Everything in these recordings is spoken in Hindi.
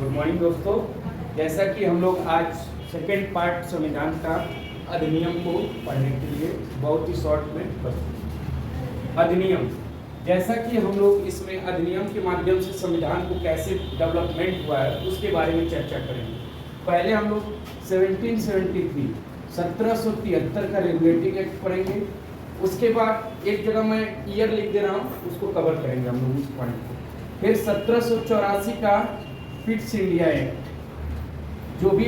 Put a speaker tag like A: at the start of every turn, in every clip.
A: गुड मॉर्निंग दोस्तों। जैसा कि हम लोग आज सेकेंड पार्ट संविधान का अधिनियम को पढ़ने के लिए बहुत ही शॉर्ट में प्रस्तुत अधिनियम, जैसा कि हम लोग इसमें अधिनियम के माध्यम से संविधान को कैसे डेवलपमेंट हुआ है उसके बारे में चर्चा करेंगे। पहले हम लोग 1773 का रेगुलेटिंग एक्ट पढ़ेंगे। उसके बाद एक जगह मैं ईयर लिख दे रहा हूँ, उसको कवर करेंगे हम लोग उस पॉइंट को। फिर 1784 का फिट्स इंडिया एक्ट, जो भी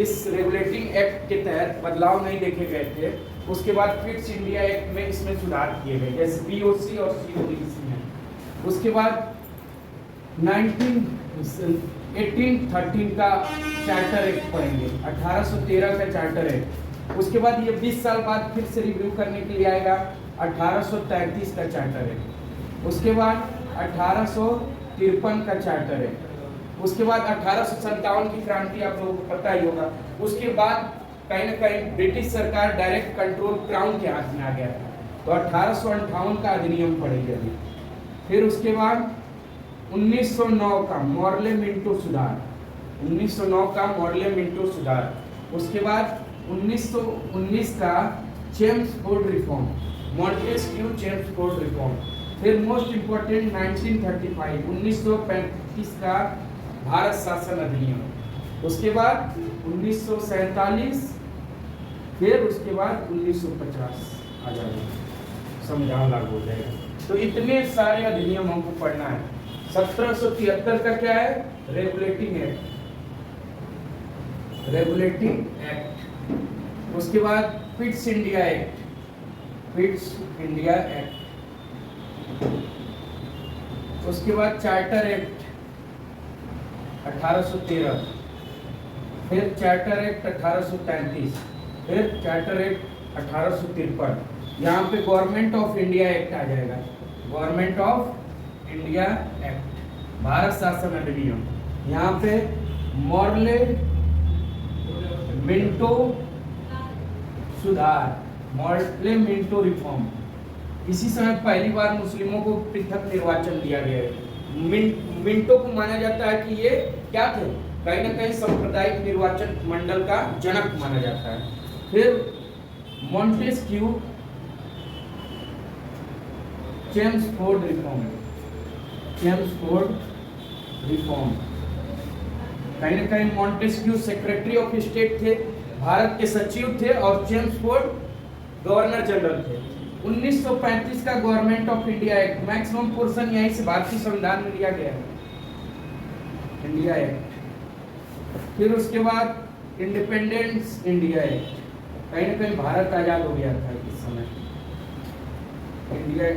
A: इस रेगुलेटिंग एक्ट के तहत बदलाव नहीं देखे गए थे, उसके बाद फिट्स इंडिया एक्ट में इसमें सुधार किए गए, जैसे बीओसी और सीओडीसी में। उसके बाद 1813 का चार्टर एक्ट पढ़ेंगे, 1813 का चार्टर एक्ट। उसके बाद ये 20 साल बाद फिर से रिव्यू करने के लिए आएगा, 1833 का चार्टर एक्ट। उसके बाद 1853 का चार्टर एक्ट। उसके बाद 1857 की क्रांति आप लोगों को पता ही होगा। उसके बाद कहीं ना कहीं ब्रिटिश सरकार डायरेक्ट कंट्रोल क्राउन के हाथ में आ गया था, तो 1858 का अधिनियम पढ़ेंगे अभी। फिर उसके बाद 1909 का मॉर्ले मिंटो सुधार, 1909 का मॉर्ले मिंटो सुधार। उसके बाद 1919 का Chelmsford reform, Montesquieu Chelmsford reform. फिर मोस्ट इंपोर्टेंट 1935 का भारत शासन अधिनियम। उसके बाद 1947, फिर उसके बाद 1950 आ जाएगा, संविधान लागू हो जाएगा। तो इतने सारे अधिनियम हमको पढ़ना है। 1773 का क्या है? Regulating act, regulating act. उसके बाद fits India act, fits India act. उसके बाद चार्टर एक्ट 1813, फिर चार्टर एक्ट 1833, फिर चार्टर एक्ट 1853। यहाँ पे गवर्नमेंट ऑफ इंडिया एक्ट आ जाएगा, government of India act, Bharat शासन अधिनियम। यहाँ पे मॉर्ले मिंटो सुधार, मॉर्ले मिंटो रिफॉर्म। इसी समय पहली बार मुस्लिमों को पृथक निर्वाचन दिया गया है। मिंटो को माना जाता है कि ये क्या थे, कहीं ना कहीं सांप्रदायिक निर्वाचन मंडल का जनक माना जाता है। फिर Montesquieu Chelmsford reform, Chelmsford reform. कहीं ना कहीं मॉन्टेस्क्यू सेक्रेटरी ऑफ स्टेट थे, भारत के सचिव थे, और चेम्सफोर्ड गवर्नर जनरल थे। 1935 का government of India act, maximum portion यहीं से भारतीय संविधान में लिया गया है, इंडिया एक्ट। फिर उसके बाद इंडिपेंडेंस इंडिया एक्ट, कहीं ना कहीं भारत आजाद हो गया था इस समय, इंडिया।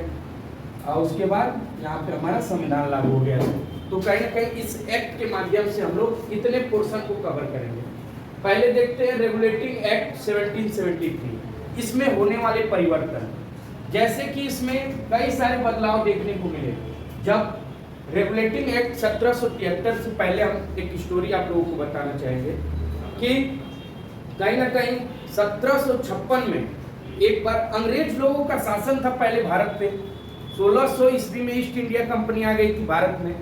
A: और उसके बाद यहाँ पे हमारा संविधान लागू हो गया था। तो कहीं ना कहीं इस एक्ट के माध्यम से हम लोग इतने पोर्शन को कवर करेंगे। पहले देखते हैं रेगुलेटिंग एक्ट 1773, इसमें होने वाले परिवर्तन। जैसे कि इसमें कई सारे बदलाव देखने को मिले। जब रेगुलेटिंग एक्ट 1773 से पहले हम एक स्टोरी आप लोगों को बताना चाहेंगे कि कहीं ना कहीं 1756 में एक बार अंग्रेज लोगों का शासन था पहले भारत पे। 1600 ईस्वी में ईस्ट इंडिया कंपनी आ गई थी भारत में,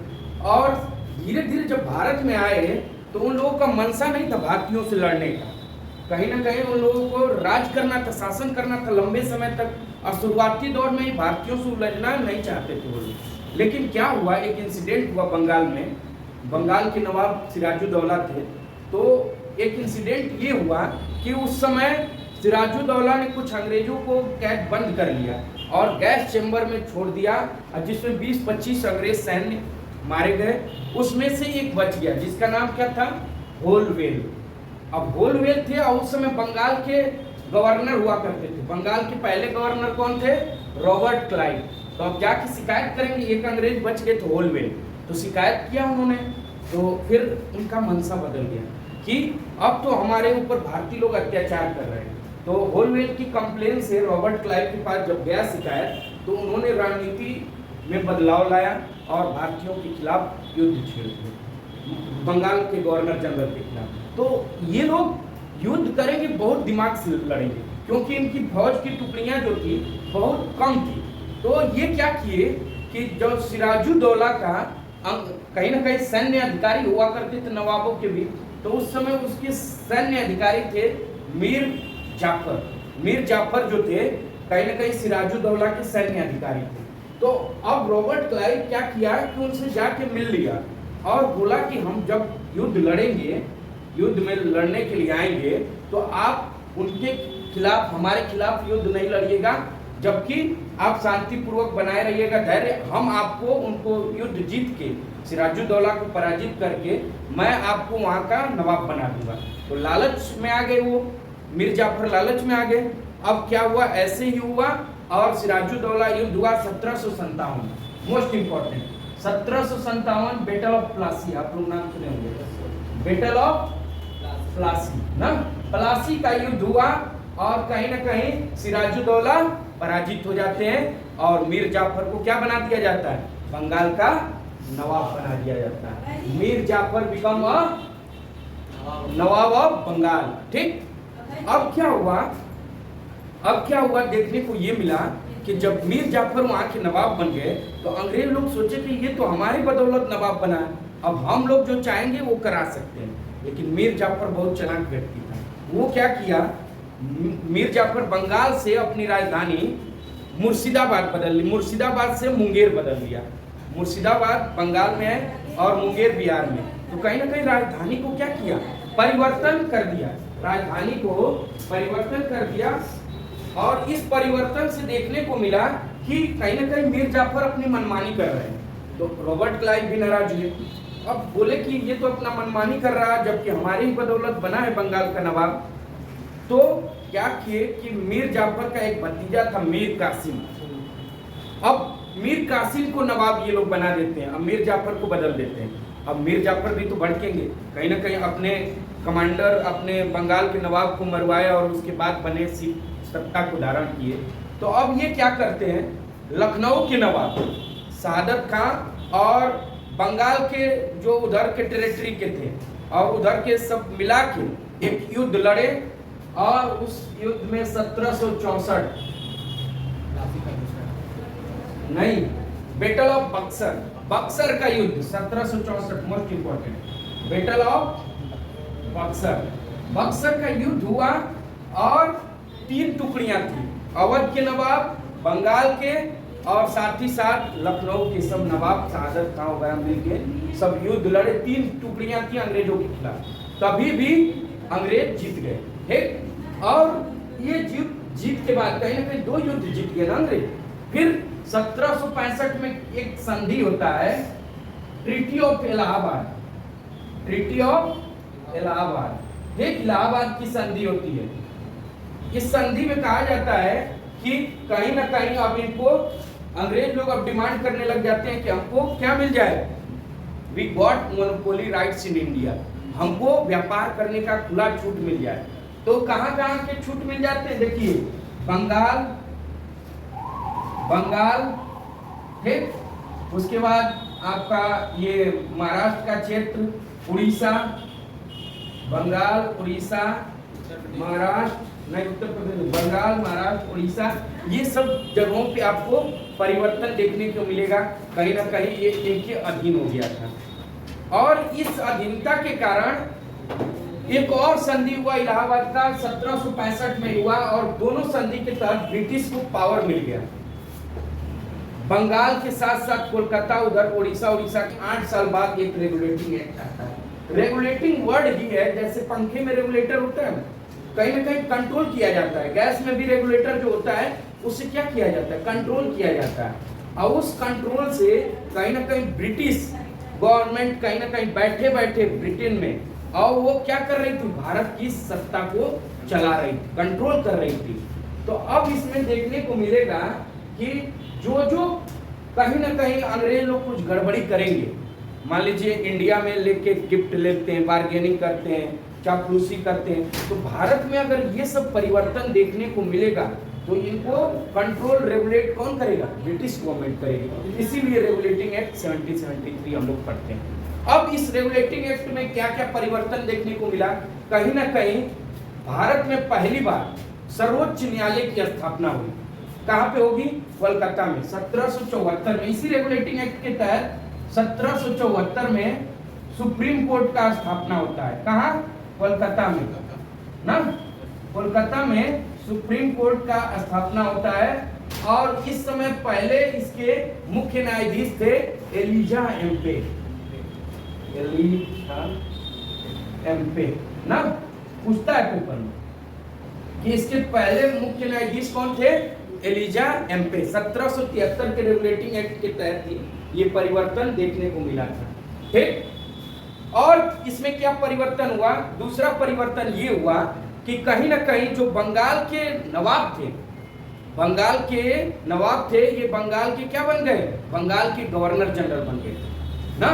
A: और धीरे धीरे जब भारत में आए तो उन लोगों का मनसा नहीं था भारतीयों से लड़ने का। कहीं ना कहीं उन लोगों को राज करना था, शासन करना था लंबे समय तक, और शुरुआती दौर में ही भारतीयों से उलझना नहीं चाहते थे वो लोग। लेकिन क्या हुआ, एक इंसिडेंट हुआ बंगाल में। बंगाल के नवाब सिराजुद्दौला थे, तो एक इंसिडेंट ये हुआ कि उस समय सिराजुद्दौला ने कुछ अंग्रेजों को कैद बंद कर लिया और गैस चेंबर में छोड़ दिया, जिसमें 20-25 अंग्रेज सैन्य मारे गए। उसमें से एक बच गया, जिसका नाम क्या था? होलवेल। अब होलवेल थे, और उस समय बंगाल के गवर्नर हुआ करते थे। बंगाल के पहले गवर्नर कौन थे? Robert Clive. तो अब जाके शिकायत करेंगे, एक अंग्रेज बच गए थे होलवेल, तो शिकायत किया उन्होंने। तो फिर उनका मनसा बदल गया कि अब तो हमारे ऊपर भारतीय लोग अत्याचार कर रहे हैं। तो होलवेल की कंप्लेन से रॉबर्ट क्लाइव के पास जब गया शिकायत, तो उन्होंने रणनीति में बदलाव लाया और भारतीयों के खिलाफ युद्ध छेड़ दिया, बंगाल के गवर्नर जनरल के खिलाफ। तो ये लोग युद्ध करेंगे, बहुत दिमाग से लड़ेंगे, क्योंकि इनकी फौज की टुकड़ियां जो थी बहुत कम थी। तो ये क्या किए कि जो सिराजुद्दौला का कहीं ना कहीं सैन्य अधिकारी हुआ करते थे नवाबों के भी, तो उस समय उसके सैन्य अधिकारी थे मीर जाफर। मीर जाफर जो थे कहीं ना कहीं सिराजुद्दौला के सैन्य अधिकारी थे। तो अब रॉबर्ट क्लाइव क्या किया कि उनसे जाके मिल लिया और बोला कि हम जब युद्ध लड़ेंगे, युद्ध में लड़ने के लिए आएंगे, तो आप उनके खिलाफ, हमारे खिलाफ युद्ध नहीं लड़िएगा, जबकि आप शांतिपूर्वक बनाए रहिएगा धैर्य। हम आपको उनको युद्ध जीत के, सिराजुद्दौला को पराजित करके मैं आपको वहाँ का नवाब बना दूंगा। तो लालच में आ गए वो, मीर जाफर लालच में आ गए। अब क्या हुआ, ऐसे ही हुआ और सिराजुद्दौला युद्ध हुआ 1757। Most important 1757 battle of Plassey, आप लोग नाम सुने होंगे, बैटल ऑफ प्लासी ना, प्लासी का युद्ध हुआ और कहीं ना कहीं सिराजुद्दौला पराजित हो जाते हैं और मीर जाफर को क्या बना दिया जाता है, बंगाल का नवाब बना दिया जाता है। Mir Jafar become a nawab of Bengal. ठीक, अब क्या हुआ देखने को ये मिला कि जब मीर जाफर वहाँ के नवाब बन गए तो अंग्रेज लोग सोचे कि ये तो हमारी बदौलत नवाब बना है, अब हम लोग जो चाहेंगे वो करा सकते हैं। लेकिन मीर जाफर बहुत चालाक व्यक्ति था। वो क्या किया, मीर जाफर बंगाल से अपनी राजधानी मुर्शिदाबाद बदल ली, मुर्शिदाबाद से मुंगेर बदल लिया। मुर्शिदाबाद बंगाल में है और मुंगेर बिहार में। तो कहीं ना कहीं राजधानी को क्या किया, परिवर्तन कर दिया, राजधानी को परिवर्तन कर दिया। और इस परिवर्तन से देखने को मिला कि कहीं ना कहीं मीर जाफर अपनी मनमानी कर रहे हैं। तो रॉबर्ट क्लाइव भी नाराज हुए। अब बोले कि ये तो अपना मनमानी कर रहा है, जबकि हमारी ही बदौलत बना है बंगाल का नवाब। तो क्या किए कि मीर जाफर का एक भतीजा था मीर कासिम, अब मीर कासिम को नवाब ये लोग बना देते हैं, अब मीर जाफर को बदल देते हैं। अब मीर जाफर भी तो भड़केंगे, कहीं ना कहीं अपने कमांडर, अपने बंगाल के नवाब को मरवाए और उसके बाद बने सत्ता को धारण किए। तो अब ये क्या करते हैं, लखनऊ के नवाब सादत खां और बंगाल के जो उधर के टेरिटरी के थे और उधर के सब मिला के एक युद्ध लड़े और उस युद्ध में 1764 नहीं, बैटल ऑफ बक्सर, बक्सर का युद्ध 1764, most important battle of Buxar, Buxar का युद्ध हुआ और 3 टुकड़ियां थी, अवध के नवाब, बंगाल के और साथ ही साथ लखनऊ के सब नवाब सादत खां वगैरह मिलके सब युद्ध लड़े। 3 टुकड़ियां थी अंग्रेजों के खिलाफ, तभी भी अंग्रेज जीत गए। ठीक, और ये जीत के बाद कहीं ना कहीं 2 युद्ध जीत गए ना अंग्रेज। फिर 1765 में एक संधि होता है, treaty of Allahabad, treaty of Allahabad, एक इलाहाबाद की संधि होती है। इस संधि में कहा जाता है कि कहीं ना कहीं अब इनको अंग्रेज लोग अब डिमांड करने लग जाते हैं कि हमको क्या मिल जाए, we got monopoly rights in India, हमको व्यापार करने का खुला छूट मिल जाए। तो कहाँ के छूट मिल जाते हैं, देखिए बंगाल, ठीक, उसके बाद आपका ये महाराष्ट्र का क्षेत्र, उड़ीसा, बंगाल, उड़ीसा, महाराष्ट्र नहीं, उत्तर प्रदेश, बंगाल, महाराष्ट्र, उड़ीसा, ये सब जगहों पे आपको परिवर्तन देखने को मिलेगा। कहीं ना कहीं ये एक के अधीन हो गया था और इस अधीनता के कारण एक और संधि हुआ इलाहाबाद का 1765 में हुआ और दोनों संधि के तहत ब्रिटिश को पावर मिल गया। बंगाल के साथ साथ कोलकाता, उधर उड़ीसा के 8 साल बाद एक रेगुलेटिंग एक्ट आता है। रेगुलेटिंग वर्ड ही है, जैसे पंखे में रेगुलेटर होता है, कहीं ना कहीं कंट्रोल किया जाता है। गैस में भी रेगुलेटर जो होता है उससे क्या किया जाता है, कंट्रोल किया जाता है। और उस कंट्रोल से कहीं ना कहीं ब्रिटिश गवर्नमेंट कहीं ना कहीं बैठे बैठे ब्रिटेन में, और वो क्या कर रही थी, भारत की सत्ता को चला रही थी, कंट्रोल कर रही थी। तो अब इसमें देखने को मिलेगा कि जो कहीं ना कहीं अंग्रेज लोग कुछ गड़बड़ी करेंगे, मान लीजिए इंडिया में लेके गिफ्ट लेते हैं, बार्गेनिंग करते हैं, चापलूसी करते हैं, तो भारत में अगर ये सब परिवर्तन देखने को मिलेगा तो इनको कंट्रोल रेगुलेट कौन करेगा, ब्रिटिश गवर्नमेंट करेगी। इसीलिए रेगुलेटिंग एक्ट 1773 हम लोग पढ़ते हैं। अब इस रेगुलेटिंग एक्ट में क्या क्या परिवर्तन देखने को मिला, कहीं ना कहीं भारत में पहली बार सर्वोच्च न्यायालय की स्थापना हुई। कहाँ पे होगी, कोलकाता में 1774 में। इसी रेगुलेटिंग एक्ट के तहत 1774 में सुप्रीम कोर्ट का स्थापना होता है। कहाँ? कोलकाता में ना, कोलकाता में सुप्रीम कोर्ट का स्थापना होता है। और इस समय पहले इसके मुख्य न्यायाधीश थे एलिजा एम्पे। एलिजा एम्पे ना, पूछता है पेपर में कि इसके पहले मुख्य न्यायाधीश कौन थे? एलिजा एम्पे। 1773 के रेगुलेटिंग एक्ट के तहत ये परिवर्तन देखने को मिला था। ठीक। और इसमें क्या परिवर्तन हुआ? दूसरा परिवर्तन ये हुआ कि कहीं ना कहीं जो बंगाल के नवाब थे, बंगाल के नवाब थे, ये बंगाल के क्या बन गए? बंगाल के गवर्नर जनरल बन गए ना।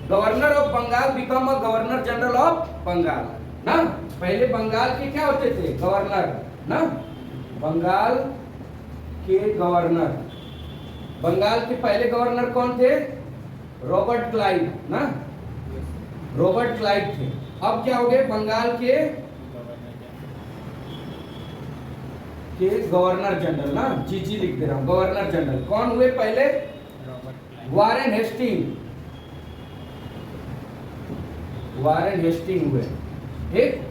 A: Governor of Bengal become a governor general of Bengal ना। पहले बंगाल के क्या होते थे? गवर्नर ना। बंगाल के गवर्नर, बंगाल के पहले गवर्नर कौन थे? रॉबर्ट क्लाइव ना, रॉबर्ट क्लाइव थे। अब क्या हो गए? बंगाल के गवर्नर जनरल ना, जी लिख दे रहा हूं, गवर्नर जनरल कौन हुए पहले? वारेन हेस्टिंग, वारेन हेस्टिंग हुए। ठीक।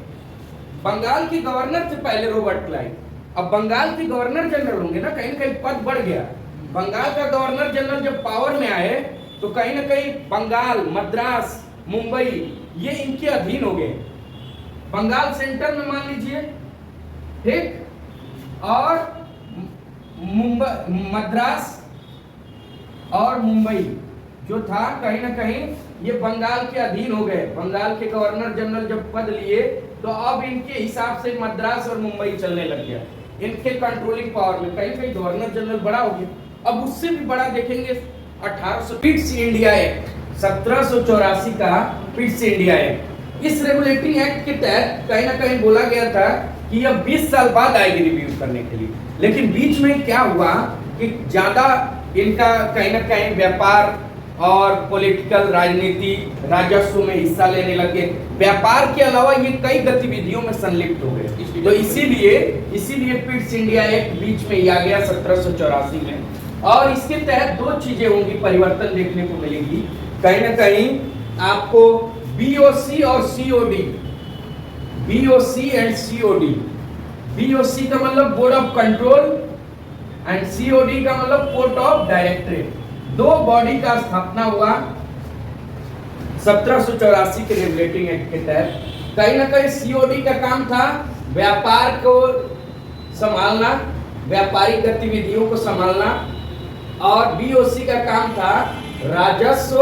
A: बंगाल के गवर्नर थे पहले रॉबर्ट क्लाइव, अब बंगाल के गवर्नर जनरल होंगे ना, कहीं ना कहीं पद बढ़ गया। बंगाल का गवर्नर जनरल जब पावर में आए तो कहीं ना कहीं बंगाल, मद्रास, मुंबई ये इनके अधीन हो गए। बंगाल सेंटर में मान लीजिए, ठीक, और मुंबई, मद्रास और मुंबई जो था कहीं ना कहीं ये बंगाल के अधीन हो गए। बंगाल के गवर्नर जनरल जब पद लिए तो अब इनके हिसाब से मद्रास और मुंबई चलने लग गया, इनके कंट्रोलिंग पावर में। कहीं कहीं गवर्नर जनरल बड़ा हो गया। अब उससे भी बड़ा देखेंगे 1800 पिट्स इंडिया एक्ट, 1784 का पिट्स इंडिया एक्ट। इस रेगुलेटिंग एक्ट के तहत कहीं ना कहीं बोला गया था कि यह 20 साल बाद आएगी रिव्यू करने के लिए, लेकिन बीच में क्या हुआ कि ज्यादा इनका कहीं ना कहीं व्यापार और पॉलिटिकल, राजनीति, राजस्व में हिस्सा लेने लगे। व्यापार के अलावा ये कई गतिविधियों में संलिप्त हो गए, तो इसीलिए पिट्स इंडिया एक्ट बीच में ही आ गया 1784 में। और इसके तहत दो चीजें होंगी, परिवर्तन देखने को मिलेगी कहीं ना कहीं आपको, बीओसी और COD, BOC and COD. BOC का मतलब board of control and COD का मतलब कोर्ट ऑफ डायरेक्टरेट। दो बॉडी का स्थापना हुआ 1784 के रेगुलेटिंग एक्ट के तहत। कहीं ना कहीं सीओडी का काम था व्यापार को संभालना, व्यापारिक गतिविधियों को संभालना, और बीओसी का काम था राजस्व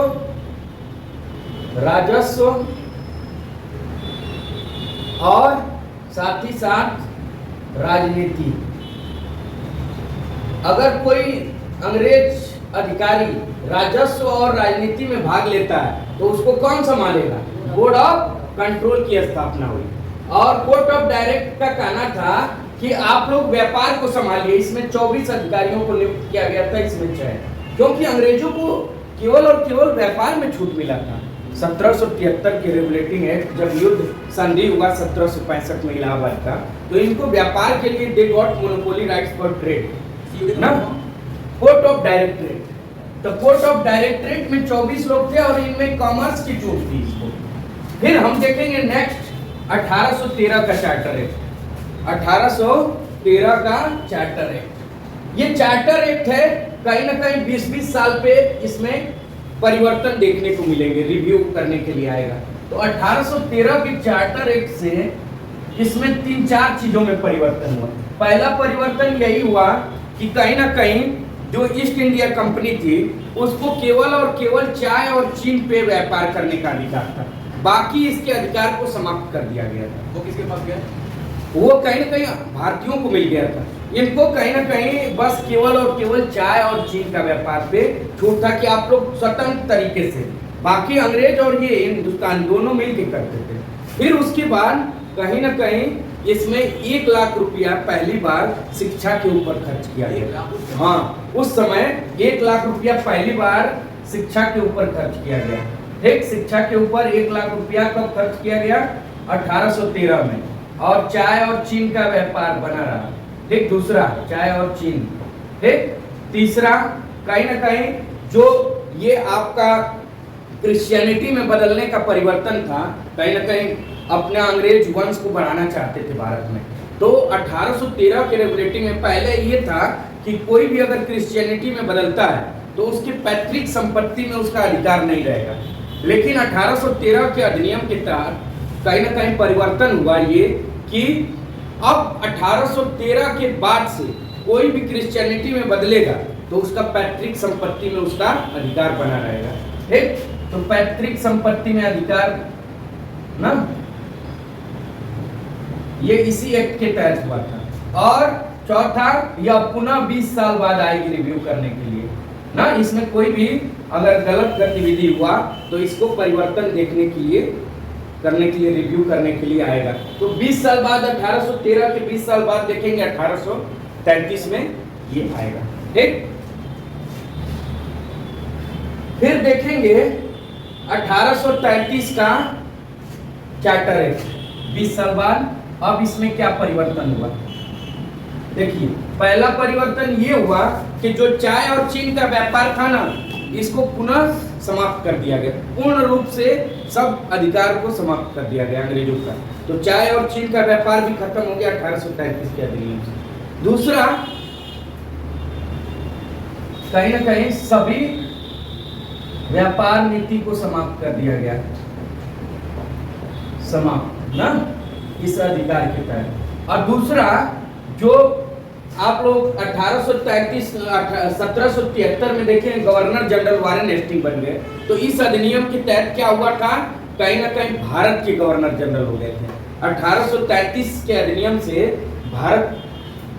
A: और साथ ही साथ राजनीति। अगर कोई अंग्रेज अधिकारी राजस्व और राजनीति में भाग लेता है तो उसको कौन संभालेगा? बोर्ड ऑफ कंट्रोल की स्थापना हुई। और कोर्ट ऑफ डायरेक्ट का कहना था कि आप लोग व्यापार को संभालिए। इसमें 24 अधिकारियों को नियुक्त किया गया था, इसमें 6, क्योंकि अंग्रेजों को केवल और केवल व्यापार में छूट मिला था। 1773 के रेगुलेटिंग एक्ट, जब युद्ध संधि हुआ 1765 में इलाहाबाद का, तो इनको व्यापार के लिए they got monopoly rights for trade ना। कोर्ट ऑफ डायरेक्टरेट, तो कोर्ट ऑफ डायरेक्टरेट में 24 लोग थे और इनमें कॉमर्स की छूट थी इसको। फिर हम देखेंगे नेक्स्ट 1813 का चार्टर एक्ट। 1813 का चार्टर एक्ट, ये चार्टर एक्ट है, कहीं ना कहीं 20-20 साल पे इसमें परिवर्तन देखने को मिलेंगे, रिव्यू करने के लिए आएगा। तो 1813 के चार्टर एक्ट से इसमें 3-4 चीजों में परिवर्तन हुआ। पहला परिवर्तन यही हुआ कि कहीं ना कहीं जो ईस्ट इंडिया कंपनी थी उसको केवल और केवल चाय और चीन पे व्यापार करने का अधिकार था, बाकी इसके अधिकार को समाप्त कर दिया गया था।
B: वो किसके पास गया?
A: वो कहीं ना कहीं भारतीयों को मिल गया था। इनको कहीं ना कहीं बस केवल और केवल चाय और चीन का व्यापार पे छूट था कि आप लोग स्वतंत्र तरीके से, बाकी अंग्रेज और ये हिंदुस्तान दोनों मिलकर करते थे। फिर उसके बाद कहीं ना कहीं इसमें 1 लाख रुपया पहली बार शिक्षा के ऊपर खर्च किया गया। हाँ, उस समय 1 लाख रुपया पहली बार शिक्षा के ऊपर खर्च किया गया। ठीक, शिक्षा के ऊपर 1 लाख रुपया कब खर्च किया गया? 1813 में। और चाय और चीन का व्यापार बना रहा। ठीक, दूसरा चाय और चीन। ठीक, तीसरा कहीं ना कहीं जो ये आपका क्रिश्चियनिटी में बदलने का परिवर्तन था। कहीं ना कहीं अपना अंग्रेज वंश को बढ़ाना चाहते थे भारत में। तो 1813 के रेगुलेटिंग में पहले ये था कि कोई भी अगर क्रिश्चियनिटी में बदलता है तो उसकी पैतृक संपत्ति में उसका अधिकार नहीं रहेगा। लेकिन 1813 के अधिनियम के तहत कहीं ना कहीं परिवर्तन हुआ ये कि अब 1813 के बाद से कोई भी क्रिश्चियनिटी में बदलेगा तो उसका पैतृक संपत्ति में उसका अधिकार बना रहेगा। ठीक, तो पैतृक संपत्ति में अधिकार ना, ये इसी एक्ट के तहत हुआ था। और चौथा, यह पुनः 20 साल बाद आएगी रिव्यू करने के लिए ना। इसमें कोई भी अगर गलत गतिविधि हुआ तो इसको परिवर्तन देखने के लिए, करने के लिए, रिव्यू करने के लिए आएगा। तो 20 साल बाद 1813 के 20 साल बाद देखेंगे 1833 में ये आएगा। ठीक, फिर देखेंगे 1833 का चार्टर एक्ट 20 साल बाद। अब इसमें क्या परिवर्तन हुआ? देखिए, पहला परिवर्तन ये हुआ कि जो चाय और चीन का व्यापार था ना, इसको पुनः समाप्त कर दिया गया। पूर्ण रूप से सब अधिकार को समाप्त कर दिया गया अंग्रेजों का। तो चाय और चीन का व्यापार भी खत्म हो गया 1833 के अधिनियम से। दूसरा, कहीं ना कहीं सभी व्यापार नीति को समाप्त कर दिया गया, समाप्त ना, इस अधिकार के तहत। और दूसरा, जो आप लोग 1773 में देखें गवर्नर जनरल वारेन हेस्टिंग बन गए। तो इस अधिनियम के तहत क्या हुआ था? कहीं ना कहीं भारत के गवर्नर जनरल हो गए थे। 1833 के अधिनियम से भारत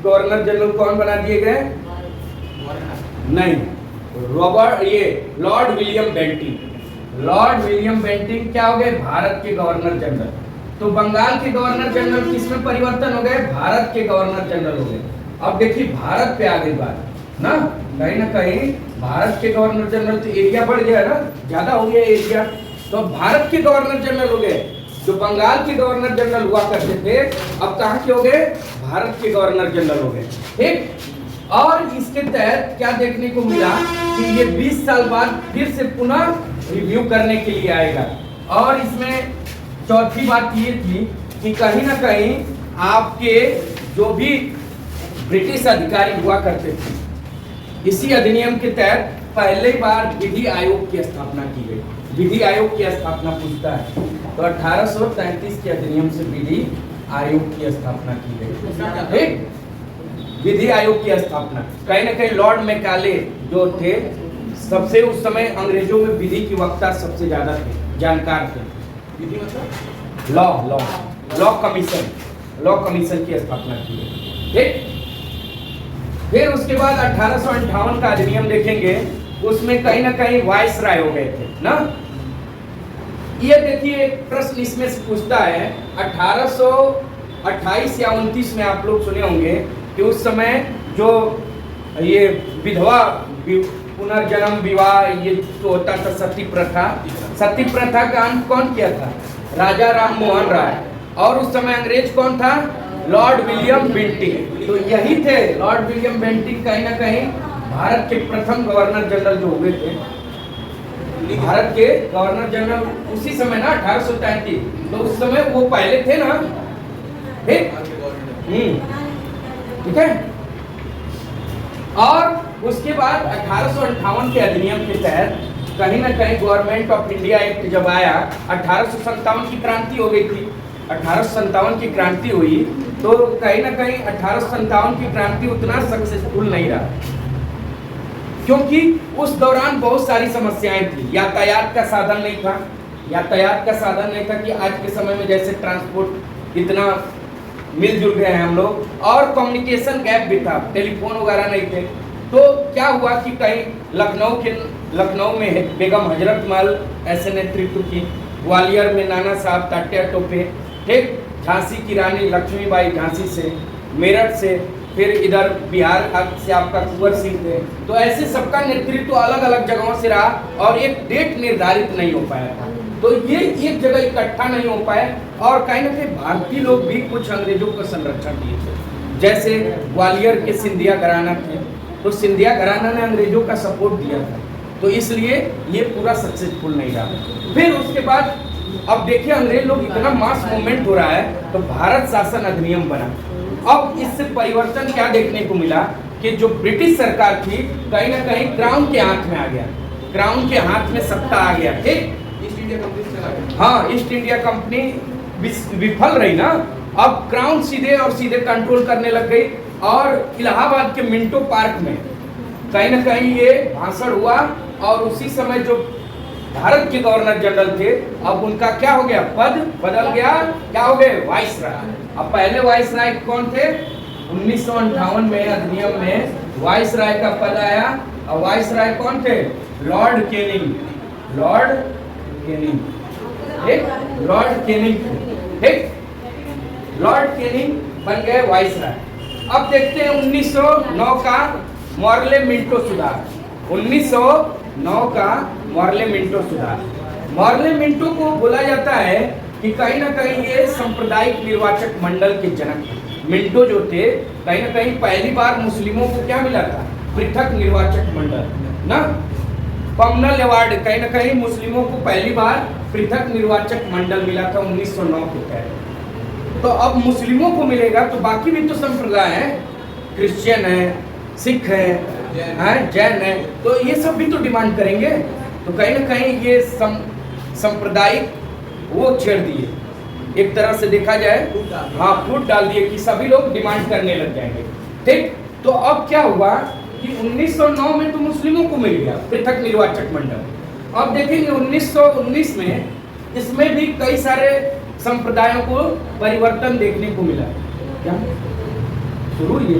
A: गवर्नर जनरल कौन बना दिए गए? नहीं, Lord William Bentinck. Lord William Bentinck क्या हो गए? भारत के गवर्नर जनरल। तो बंगाल के गवर्नर जनरल किसमें परिवर्तन हो गए? भारत के गवर्नर जनरल हो गए। अब देखिए, भारत पे आ गई बात ना, कहीं ना कहीं भारत के गवर्नर जनरल, तो एरिया बढ़ गया ना, ज्यादा हो गया एरिया, तो भारत के गवर्नर जनरल हो गए। जो बंगाल के गवर्नर जनरल हुआ करते थे, अब कहाँ के हो गए? भारत के गवर्नर जनरल हो गए। ठीक, और इसके तहत क्या देखने को मिला कि ये 20 साल बाद फिर से पुनः रिव्यू करने के लिए आएगा। और इसमें चौथी बात ये थी कि कहीं ना कहीं आपके जो भी ब्रिटिश अधिकारी हुआ करते थे, इसी अधिनियम के तहत पहले बार विधि आयोग की स्थापना की गई। विधि आयोग की स्थापना पूछता है, तो 1833 के अधिनियम से विधि आयोग की स्थापना की गई। ठीक, विधि आयोग की स्थापना, कहीं ना कहीं लॉर्ड मैकाले जो थे, सबसे उस समय अंग्रेजों में विधि की वक्ता सबसे ज्यादा थे, जानकार थे। विधि मतलब लॉ कमीशन की स्थापना की गई। ठीक, फिर उसके बाद 1858 का अधिनियम देखेंगे, उसमें कहीं ना कहीं वाइसराय हो गए थे ना। ये देखिए, एक प्रश्न इसमें से पूछता है, 1828 या 29 में आप लोग सुने होंगे कि उस समय जो ये विधवा पुनर्जन्म विवाह ये तो होता था, सती प्रथा का अंत कौन किया था? राजा राम मोहन राय। और उस समय अंग्रेज कौन था? Lord William Bentinck. तो यही थे लॉर्ड विलियम बेंटिंग, कहीं ना कहीं भारत के प्रथम गवर्नर जनरल जो हुए थे। भारत के गवर्नर जनरल उसी समय ना, 1833, तो उस समय वो पहले थे ना। ठीक है। और उसके बाद 1858 के अधिनियम के तहत कहीं ना कहीं गवर्नमेंट ऑफ इंडिया एक्ट जब आया, 1857 की क्रांति हो गई थी। 1857 की क्रांति हुई, तो कहीं ना कहीं 1857 की क्रांति उतना सक्सेसफुल नहीं रहा, क्योंकि उस दौरान बहुत सारी समस्याएं थी। यातायात का साधन नहीं था। यातायात का साधन नहीं था कि आज के समय में जैसे ट्रांसपोर्ट इतना मिलजुल गए हैं हम लोग, और कम्युनिकेशन गैप भी था, टेलीफोन वगैरह नहीं थे। तो क्या हुआ कि कहीं लखनऊ में बेगम हजरत महल ऐसे नेतृत्व की, ग्वालियर में नाना साहब तात्या टोपे, ठीक, झांसी की रानी लक्ष्मीबाई झांसी से, मेरठ से, फिर इधर बिहार से आपका कुंवर सिंह थे। तो ऐसे सबका नेतृत्व अलग अलग जगहों से रहा और एक डेट निर्धारित नहीं हो पाया था। तो ये एक जगह इकट्ठा नहीं हो पाए, और कहीं ना कहीं भारतीय लोग भी कुछ अंग्रेजों को संरक्षण दिए थे। जैसे ग्वालियर के सिंधिया घराना थे, तो सिंधिया घराना ने अंग्रेजों का सपोर्ट दिया था। तो इसलिए ये पूरा सक्सेसफुल नहीं रहा। फिर उसके बाद अब देखिए अंग्रेज लोग इतना मास मूवमेंट हो रहा है तो भारत शासन अधिनियम बना। अब इससे परिवर्तन क्या देखने को मिला कि जो ब्रिटिश सरकार थी कहीं ना कहीं क्राउन के हाथ में आ गया, क्राउन के हाथ में सत्ता आ गया। ठीक,
B: ईस्ट इंडिया कंपनी चला गया।
A: हाँ, ईस्ट इंडिया कंपनी विफल रही ना, अब क्राउन सीधे और सीधे कंट्रोल करने लग गई। और इलाहाबाद के मिंटो पार्क में कहीं ना कहीं ये भाषण हुआ और उसी समय जो भारत के गवर्नर जनरल थे अब उनका क्या हो गया, पद बदल गया, क्या हो गए, वाइसराय। अब पहले वाइसराय कौन थे, 1958 में अधिनियम में वाइसराय का पद आया। और वाइसराय कौन थे, लॉर्ड कैनिंग, लॉर्ड कैनिंग, ठीक, लॉर्ड कैनिंग, ठीक, लॉर्ड कैनिंग बन गए वाइसराय। अब देखते हैं 1909 का मॉर्ले मिंटो सुधार, 1909 का मॉर्ले मिंटो सुधार। मॉर्ले मिंटो को बोला जाता है कि कहीं ना कहीं ये सांप्रदायिक निर्वाचक मंडल के जनक थे। मिंटो जो थे कहीं ना कहीं पहली बार मुस्लिमों को क्या मिला था, पृथक निर्वाचक मंडल ना, कम्युनल अवार्ड, कहीं ना कहीं मुस्लिमों को पहली बार पृथक निर्वाचक मंडल मिला था 1909 के तहत। तो अब मुस्लिमों को मिलेगा तो बाकी भी तो संप्रदाय है, क्रिश्चियन है, सिख है, जैन है, तो ये सब भी तो डिमांड करेंगे। तो कहीं ना कहीं ये सांप्रदायिक वो छेड़ दिए, एक तरह से देखा जाए, हाँ, फूट डाल दिए कि सभी लोग डिमांड करने लग जाएंगे। ठीक, तो अब क्या हुआ कि 1909 में तो मुस्लिमों को मिल गया पृथक निर्वाचक मंडल। अब देखेंगे 1919 में इसमें भी कई सारे संप्रदायों को परिवर्तन देखने को मिला। क्या शुरू ये